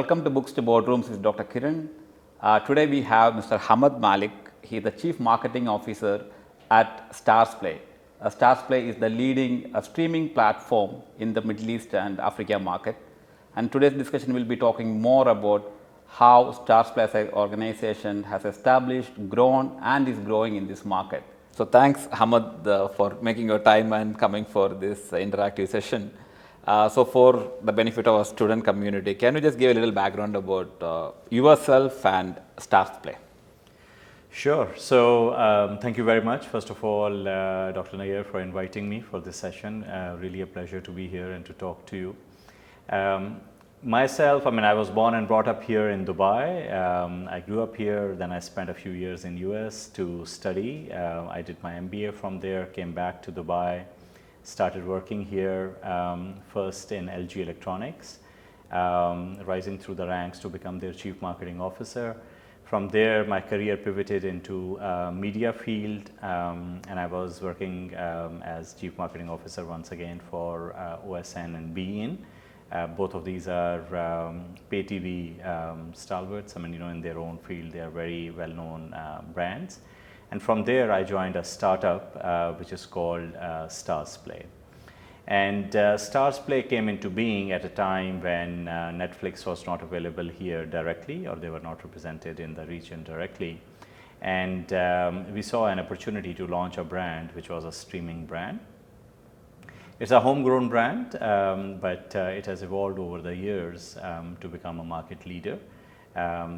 Welcome to Books to Boardrooms with Dr. Kiran. Today we have Mr. Hamad Malik. He is the Chief Marketing Officer at STARZPLAY. STARZPLAY is the leading streaming platform in the Middle East and Africa market. And today's discussion will be talking more about how STARZPLAY as an organization has established, grown and is growing in this market. So thanks Hamad for making your time and coming for this interactive session. So for the benefit of our student community, can you just give a little background about yourself and STARZPLAY? Sure. So thank you very much, first of all, Dr. Nair, for inviting me for this session. Really a pleasure to be here and to talk to you. Myself, I was born and brought up here in Dubai. I grew up here, then I spent a few years in US to study. I did my MBA from there, came back to Dubai, started working here, first in LG Electronics, rising through the ranks to become their Chief Marketing Officer. From there, my career pivoted into media field, and I was working as Chief Marketing Officer once again for OSN and beIN. Both of these are pay TV stalwarts. In their own field, they are very well-known brands. And from there, I joined a startup which is called STARZPLAY. And STARZPLAY came into being at a time when Netflix was not available here directly, or they were not represented in the region directly. And we saw an opportunity to launch a brand which was a streaming brand. It's a homegrown brand, but it has evolved over the years to become a market leader.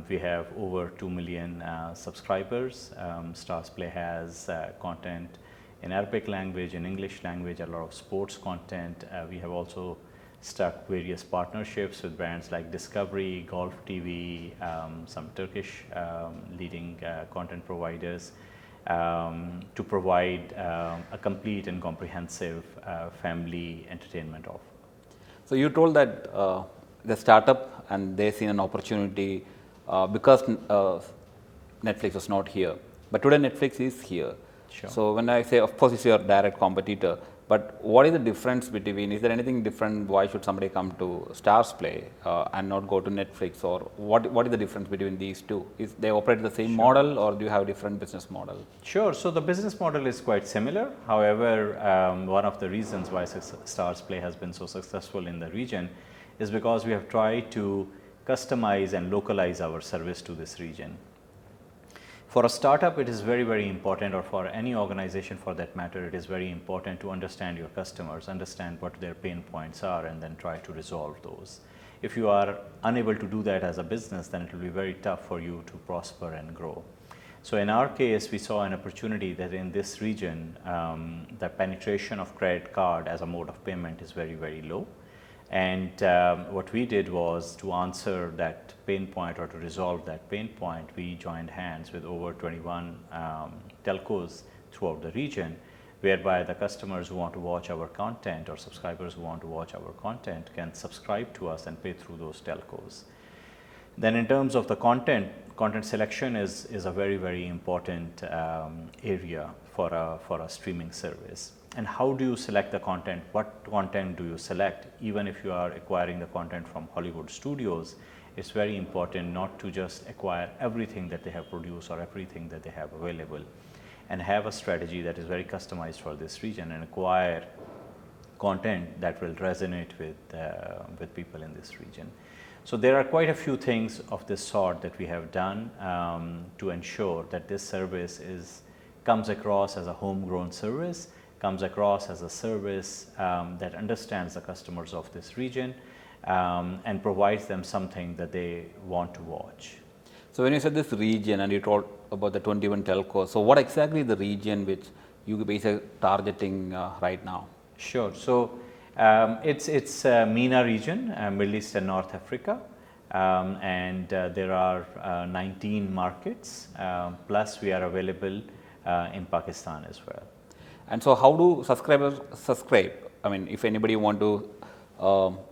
We have over 2 million subscribers. STARZPLAY has content in Arabic language, in English language, a lot of sports content. We have also struck various partnerships with brands like Discovery, Golf TV, some Turkish leading content providers, to provide a complete and comprehensive family entertainment offer. So you told that the startup and they seen an opportunity because Netflix was not here, but today Netflix is here. Sure. So when I say, of course, it's your direct competitor, but what is the difference between, is there anything different, why should somebody come to STARZPLAY and not go to Netflix, or what is the difference between these two? Is they operate the same model, or do you have different business model? Sure. So the business model is quite similar. However, one of the reasons why STARZPLAY has been so successful in the region is because we have tried to customize and localize our service to this region. For a startup, it is very, very important, or for any organization for that matter, it is very important to understand your customers, understand what their pain points are, and then try to resolve those. If you are unable to do that as a business, then it will be very tough for you to prosper and grow. So in our case, we saw an opportunity that in this region, the penetration of credit card as a mode of payment is very, very low. And what we did was to answer that pain point, or to resolve that pain point, we joined hands with over 21 telcos throughout the region, whereby the customers who want to watch our content, or subscribers who want to watch our content, can subscribe to us and pay through those telcos. Then in terms of the content selection is a very, very important area for a streaming service. And how do you select the content? What content do you select? Even if you are acquiring the content from Hollywood studios, it's very important not to just acquire everything that they have produced or everything that they have available, and have a strategy that is very customized for this region, and acquire content that will resonate with people in this region. So there are quite a few things of this sort that we have done to ensure that this service comes across as a homegrown service, comes across as a service that understands the customers of this region, and provides them something that they want to watch. So when you said this region and you told about the 21 telcos, so what exactly is the region which you basically targeting right now? Sure. So it's MENA region, Middle East and North Africa, and there are 19 markets, plus we are available in Pakistan as well. And so how do subscribers subscribe? If anybody want to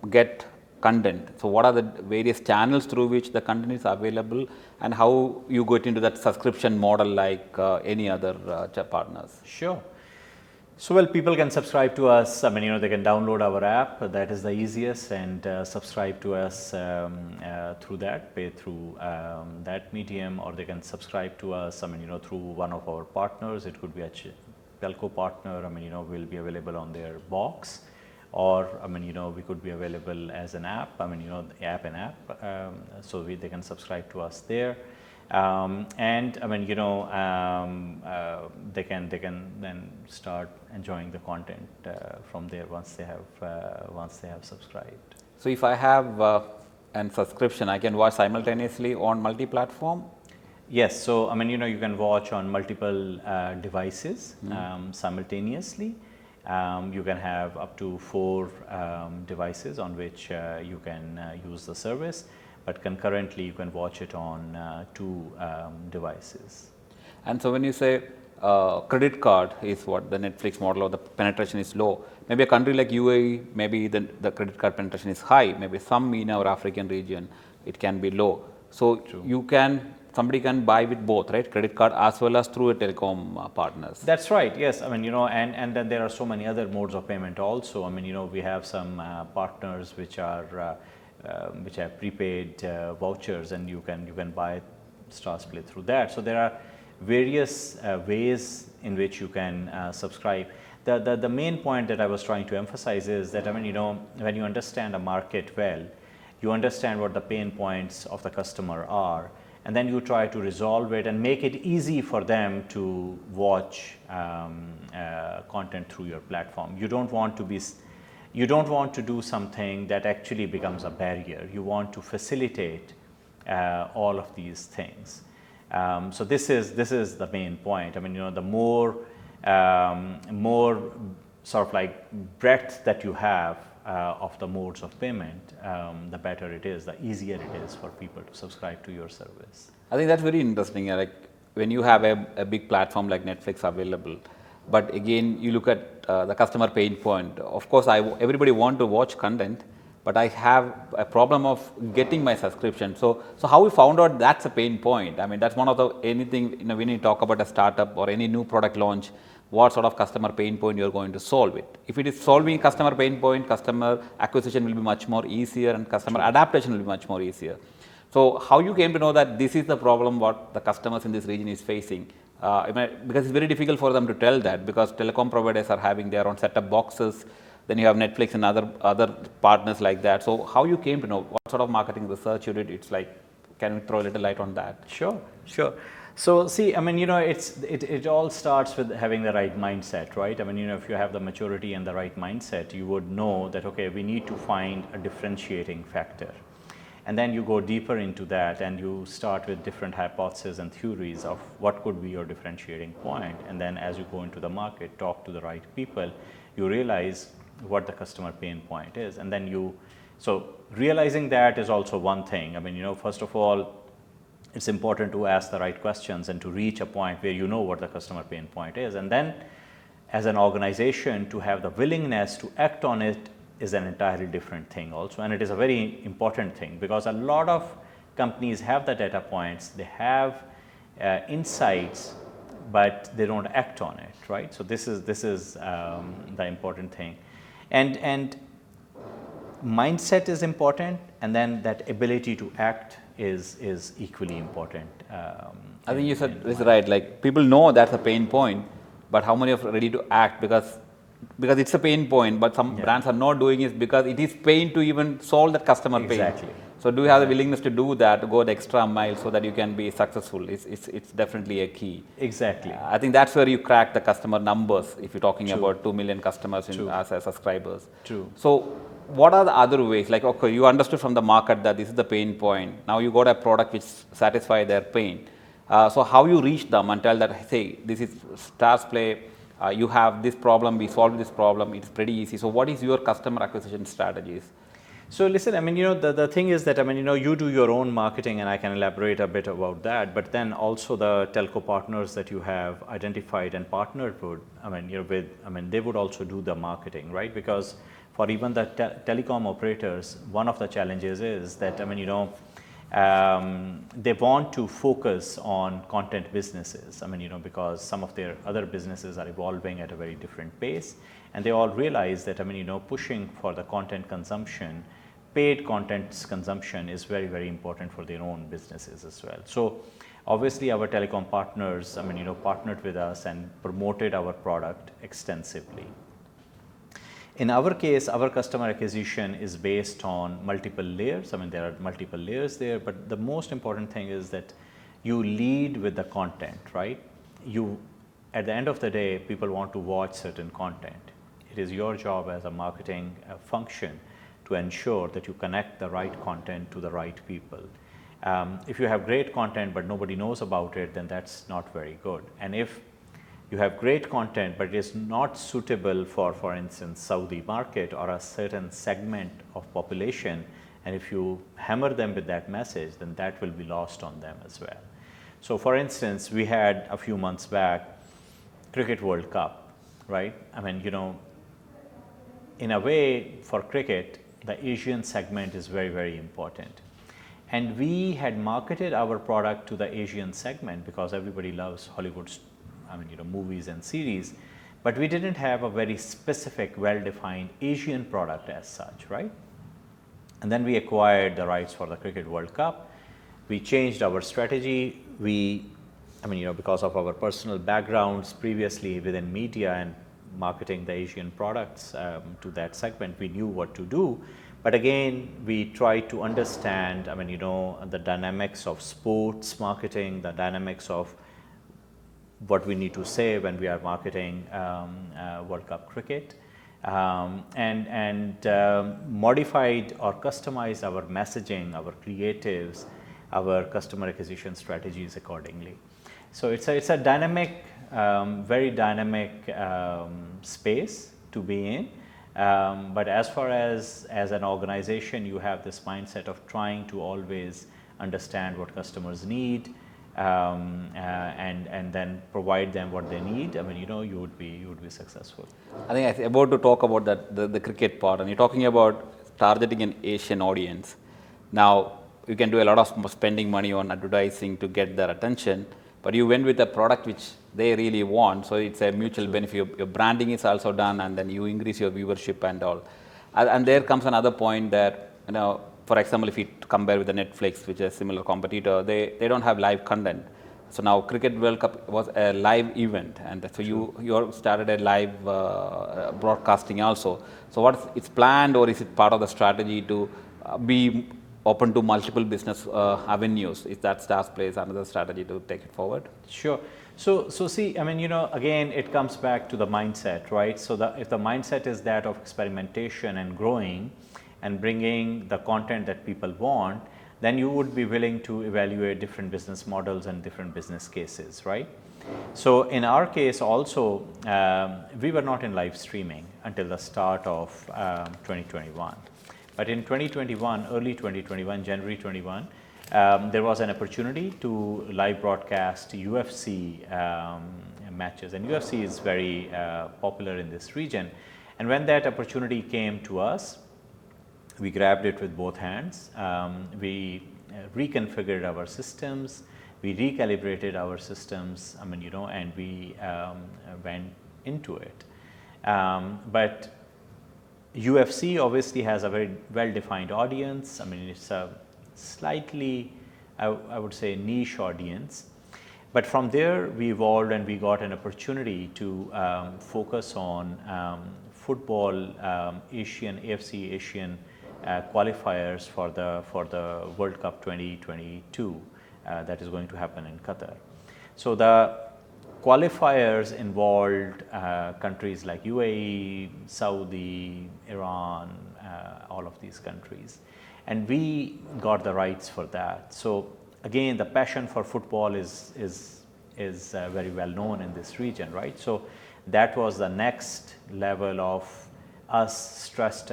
get content, so what are the various channels through which the content is available, and how you get into that subscription model like any other partners? Sure. So, well, people can subscribe to us. I mean, they can download our app. That is the easiest, and subscribe to us through that, pay through that medium, or they can subscribe to us. I mean, through one of our partners. It could be a telco partner. I mean, we'll be available on their box, or I mean, we could be available as an app. I mean, the app and app. So they can subscribe to us there. And I mean, they can then start enjoying the content from there once they have subscribed. So if I have an subscription, I can watch simultaneously on multi-platform? Yes. So I mean, you can watch on multiple devices simultaneously. You can have up to 4 devices on which you can use the service. But concurrently, you can watch it on 2 devices. And so when you say credit card is what the Netflix model, or the penetration is low, maybe a country like UAE, maybe the credit card penetration is high, maybe some in our African region, it can be low. So somebody can buy with both, right? Credit card as well as through a telecom partners. That's right. Yes. I mean, and then there are so many other modes of payment also. I mean, we have some partners which have prepaid vouchers, and you can buy STARZPLAY through that. So there are various ways in which you can subscribe. The main point that I was trying to emphasize is that, I mean, when you understand a market well, you understand what the pain points of the customer are, and then you try to resolve it and make it easy for them to watch content through your platform. You don't want to do something that actually becomes a barrier. You want to facilitate all of these things. So this is the main point. I mean, the more sort of like breadth that you have of the modes of payment, the better it is, the easier it is for people to subscribe to your service. I think that's very interesting. Like when you have a big platform like Netflix available, but again, you look at the customer pain point. Of course, everybody want to watch content, but I have a problem of getting my subscription. So how we found out that's a pain point? I mean, that's one of the anything, when you talk about a startup or any new product launch, what sort of customer pain point you're going to solve it. If it is solving customer pain point, customer acquisition will be much more easier, and customer adaptation will be much more easier. So how you came to know that this is the problem what the customers in this region is facing? Because it's very difficult for them to tell that, because telecom providers are having their own set-top boxes, then you have Netflix and other partners like that. So how you came to know, what sort of marketing research you did? It's like, can you throw a little light on that? Sure. So see, I mean, it all starts with having the right mindset, right? I mean, if you have the maturity and the right mindset, you would know that, okay, we need to find a differentiating factor. And then you go deeper into that, and you start with different hypotheses and theories of what could be your differentiating point. And then as you go into the market, talk to the right people, you realize what the customer pain point is. And then so realizing that is also one thing. I mean, first of all, it's important to ask the right questions and to reach a point where you know what the customer pain point is. And then as an organization, to have the willingness to act on it is an entirely different thing also. And it is a very important thing, because a lot of companies have the data points, they have insights, but they don't act on it, right? So this is the important thing. And mindset is important, and then that ability to act is equally important. I think you said it's right. Like, people know that's a pain point, but how many are ready to act? Because it's a pain point, but some brands are not doing it because it is pain to even solve that customer pain. Exactly. So do you have the willingness to do that, to go the extra mile so that you can be successful? It's definitely a key. Exactly. I think that's where you crack the customer numbers, if you're talking about 2 million customers as subscribers. True. So what are the other ways? Like, okay, you understood from the market that this is the pain point. Now you got a product which satisfies their pain. So how you reach them and tell that, hey, this is STARZPLAY, you have this problem, we solved this problem, it's pretty easy. So what is your customer acquisition strategies? So listen, I mean, the thing is that, I mean, you do your own marketing, and I can elaborate a bit about that, but then also the telco partners that you have identified and partnered with, they would also do the marketing, right? Because for even the telecom operators, one of the challenges is that, they want to focus on content businesses. I mean, because some of their other businesses are evolving at a very different pace, and they all realize that, I mean, pushing for the content consumption, paid content consumption is very, very important for their own businesses as well. So obviously our telecom partners, I mean, partnered with us and promoted our product extensively. In our case, our customer acquisition is based on multiple layers. I mean, there are multiple layers there, but the most important thing is that you lead with the content, right? At the end of the day, people want to watch certain content. It is your job as a marketing function to ensure that you connect the right content to the right people. If you have great content but nobody knows about it, then that's not very good. And if you have great content but it is not suitable for instance, Saudi market or a certain segment of population, and if you hammer them with that message, then that will be lost on them as well. So for instance, we had a few months back Cricket World Cup, right? I mean, in a way for cricket, the Asian segment is very, very important. And we had marketed our product to the Asian segment because everybody loves Hollywood, movies and series, but we didn't have a very specific, well-defined Asian product as such, right? And then we acquired the rights for the Cricket World Cup. We changed our strategy. Because of our personal backgrounds previously within media and marketing the Asian products to that segment, we knew what to do. But again, we tried to understand, the dynamics of sports marketing, the dynamics of what we need to say when we are marketing World Cup cricket, and modified or customized our messaging, our creatives, our customer acquisition strategies accordingly. So it's a dynamic, very dynamic space to be in. But as far as an organization, you have this mindset of trying to always understand what customers need, and then provide them what they need. You would be successful. I think I'm about to talk about the cricket part, and you're talking about targeting an Asian audience. Now, you can do a lot of spending money on advertising to get their attention, but you went with a product which they really want, so it's a mutual benefit. Your branding is also done, and then you increase your viewership and all. And there comes another point that, for example, if you compare with the Netflix, which is a similar competitor, they don't have live content. So now Cricket World Cup was a live event, and so you started a live broadcasting also. So what's it's planned, or is it part of the strategy to be open to multiple business avenues? Is that STARZPLAY is another strategy to take it forward? Sure. So see, again, it comes back to the mindset, right? So if the mindset is that of experimentation and growing and bringing the content that people want, then you would be willing to evaluate different business models and different business cases, right? So in our case also, we were not in live streaming until the start of 2021. But in 2021, early 2021, January 21, there was an opportunity to live broadcast UFC matches, and UFC is very popular in this region. And when that opportunity came to us, we grabbed it with both hands. We reconfigured our systems, we recalibrated our systems, and we went into it. But UFC obviously has a very well-defined audience. It's a slightly, I would say, niche audience. But from there, we evolved and we got an opportunity to focus on football, AFC Asian qualifiers for the World Cup 2022 that is going to happen in Qatar. So the qualifiers involved countries like UAE, Saudi, Iran, all of these countries, and we got the rights for that. So again, the passion for football is very well known in this region, right? So that was the next level of us stress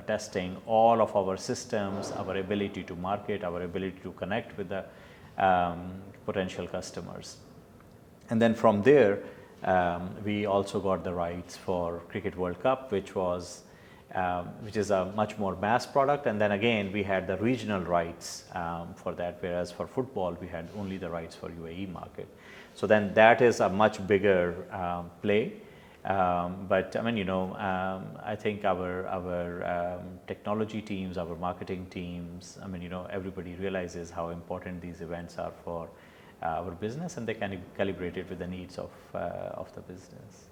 testing all of our systems, our ability to market, our ability to connect with the potential customers. And then from there, we also got the rights for Cricket World Cup, which was which is a much more mass product. And then again, we had the regional rights for that, whereas for football, we had only the rights for UAE market. So then that is a much bigger play. But I mean, I think our technology teams, our marketing teams, I mean, everybody realizes how important these events are for our business, and they can calibrate it with the needs of the business.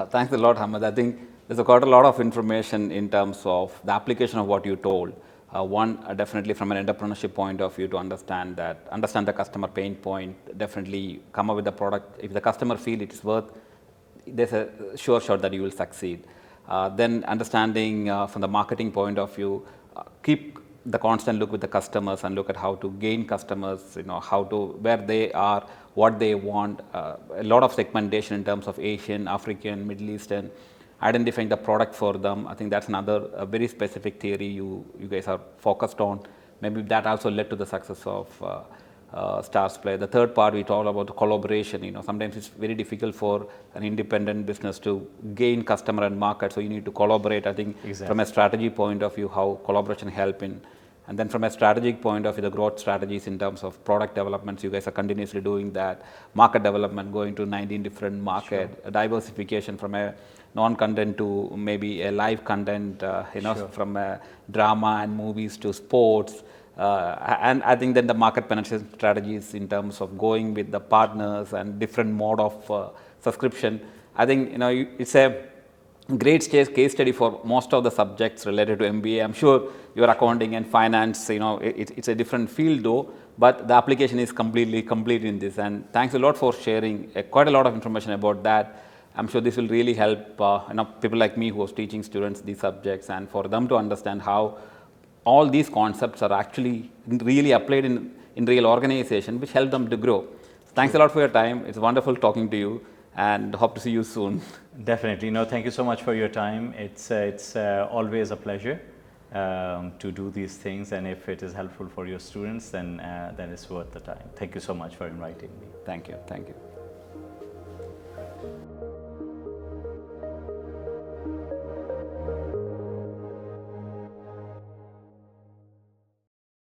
Thanks a lot, Hamad. I think there's got a lot of information in terms of the application of what you told. One, definitely from an entrepreneurship point of view, to understand the customer pain point, definitely come up with the product. If the customer feel it's worth, there's a sure shot that you will succeed. Then understanding from the marketing point of view, keep the constant look with the customers and look at how to gain customers, how to, where they are, what they want, a lot of segmentation in terms of Asian, African, Middle Eastern, identifying the product for them. I think that's another very specific theory you guys are focused on. Maybe that also led to the success of STARZPLAY. The third part, we talked about the collaboration. Sometimes it's very difficult for an independent business to gain customer and market, so you need to collaborate. I think exactly. From a strategy point of view, how collaboration help in. And then from a strategic point of view, the growth strategies in terms of product developments, you guys are continuously doing that. Market development, going to 19 different market, sure. Diversification from a non-content to maybe a live content, sure. From a drama and movies to sports. And I think then the market penetration strategies in terms of going with the partners and different mode of subscription. I think, it's a great case study for most of the subjects related to MBA. I'm sure your accounting and finance, it's a different field though, but the application is completely complete in this. And thanks a lot for sharing quite a lot of information about that. I'm sure this will really help people like me who are teaching students these subjects, and for them to understand how all these concepts are actually really applied in real organization, which help them to grow. Thanks a lot for your time. It's wonderful talking to you, and hope to see you soon. Definitely. Thank you so much for your time. It's always a pleasure to do these things, and if it is helpful for your students, then it's worth the time. Thank you so much for inviting me. Thank you. Thank you.